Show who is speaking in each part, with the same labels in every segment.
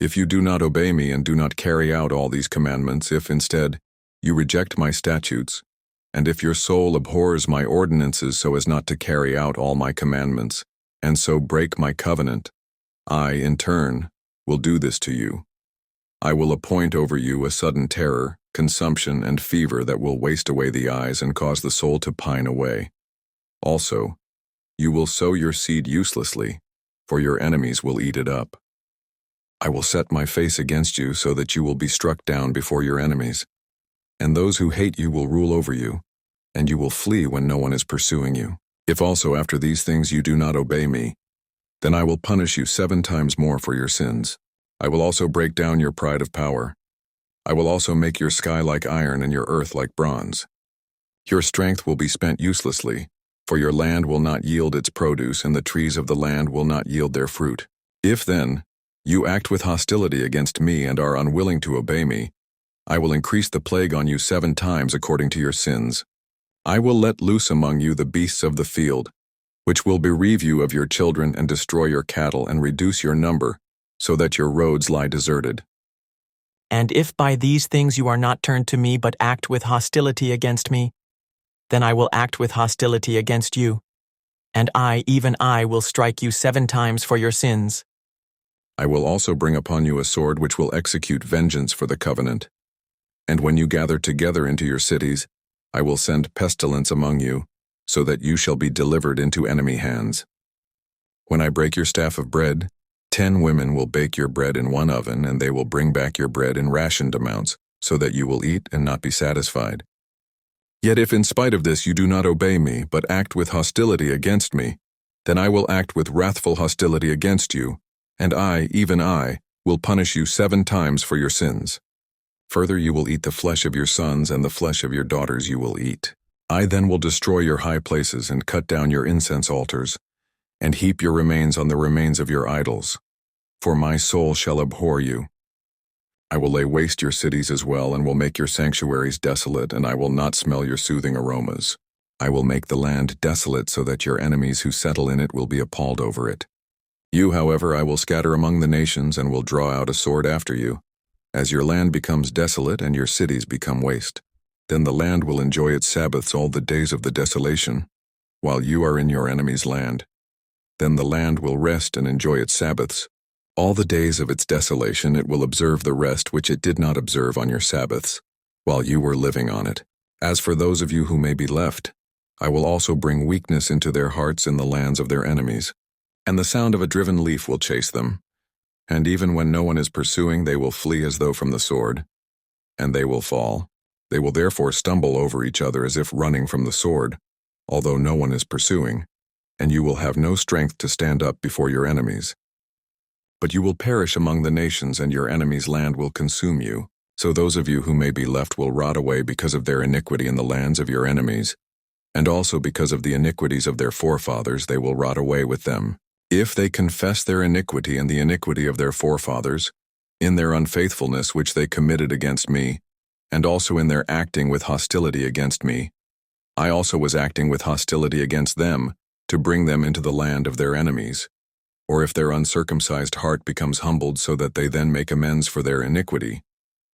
Speaker 1: If you do not obey me and do not carry out all these commandments, if instead you reject my statutes, and if your soul abhors my ordinances so as not to carry out all my commandments, and so break my covenant, I, in turn, will do this to you. I will appoint over you a sudden terror, consumption, and fever that will waste away the eyes and cause the soul to pine away. Also, you will sow your seed uselessly, for your enemies will eat it up. I will set my face against you so that you will be struck down before your enemies, and those who hate you will rule over you, and you will flee when no one is pursuing you. If also after these things you do not obey me, then I will punish you 7 times more for your sins. I will also break down your pride of power. I will also make your sky like iron and your earth like bronze. Your strength will be spent uselessly, for your land will not yield its produce and the trees of the land will not yield their fruit. If then you act with hostility against me and are unwilling to obey me, I will increase the plague on you 7 times according to your sins. I will let loose among you the beasts of the field, which will bereave you of your children and destroy your cattle and reduce your number, so that your roads lie deserted.
Speaker 2: And if by these things you are not turned to me but act with hostility against me, then I will act with hostility against you, and I, even I, will strike you 7 times for your sins.
Speaker 1: I will also bring upon you a sword which will execute vengeance for the covenant. And when you gather together into your cities, I will send pestilence among you, so that you shall be delivered into enemy hands. When I break your staff of bread, 10 women will bake your bread in one oven, and they will bring back your bread in rationed amounts, so that you will eat and not be satisfied. Yet if in spite of this you do not obey me, but act with hostility against me, then I will act with wrathful hostility against you, and I, even I, will punish you 7 times for your sins. Further, you will eat the flesh of your sons, and the flesh of your daughters you will eat. I then will destroy your high places and cut down your incense altars, and heap your remains on the remains of your idols. For my soul shall abhor you. I will lay waste your cities as well, and will make your sanctuaries desolate, and I will not smell your soothing aromas. I will make the land desolate so that your enemies who settle in it will be appalled over it. You, however, I will scatter among the nations and will draw out a sword after you, as your land becomes desolate and your cities become waste. Then the land will enjoy its Sabbaths all the days of the desolation, while you are in your enemy's land. Then the land will rest and enjoy its Sabbaths. All the days of its desolation it will observe the rest which it did not observe on your Sabbaths, while you were living on it. As for those of you who may be left, I will also bring weakness into their hearts in the lands of their enemies, and the sound of a driven leaf will chase them. And even when no one is pursuing, they will flee as though from the sword, and they will fall. They will therefore stumble over each other as if running from the sword, although no one is pursuing, and you will have no strength to stand up before your enemies. But you will perish among the nations, and your enemy's land will consume you. So those of you who may be left will rot away because of their iniquity in the lands of your enemies, and also because of the iniquities of their forefathers they will rot away with them. If they confess their iniquity and the iniquity of their forefathers, in their unfaithfulness which they committed against me, and also in their acting with hostility against me, I also was acting with hostility against them, to bring them into the land of their enemies. Or if their uncircumcised heart becomes humbled so that they then make amends for their iniquity,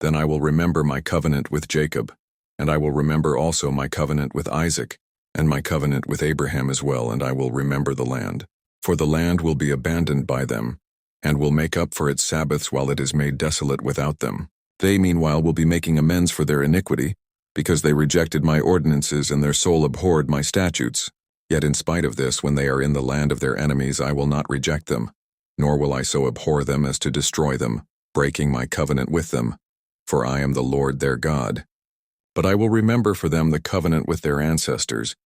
Speaker 1: then I will remember my covenant with Jacob, and I will remember also my covenant with Isaac, and my covenant with Abraham as well, and I will remember the land. For the land will be abandoned by them, and will make up for its Sabbaths while it is made desolate without them. They meanwhile will be making amends for their iniquity, because they rejected my ordinances and their soul abhorred my statutes. Yet in spite of this, when they are in the land of their enemies, I will not reject them, nor will I so abhor them as to destroy them, breaking my covenant with them, for I am the Lord their God. But I will remember for them the covenant with their ancestors,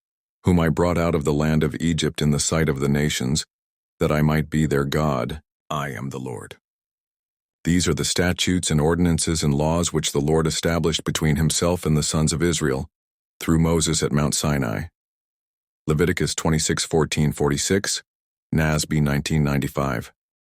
Speaker 1: whom I brought out of the land of Egypt in the sight of the nations, that I might be their God. I am the Lord. These are the statutes and ordinances and laws which the Lord established between himself and the sons of Israel, through Moses at Mount Sinai. Leviticus 26:14-46, NASB 1995.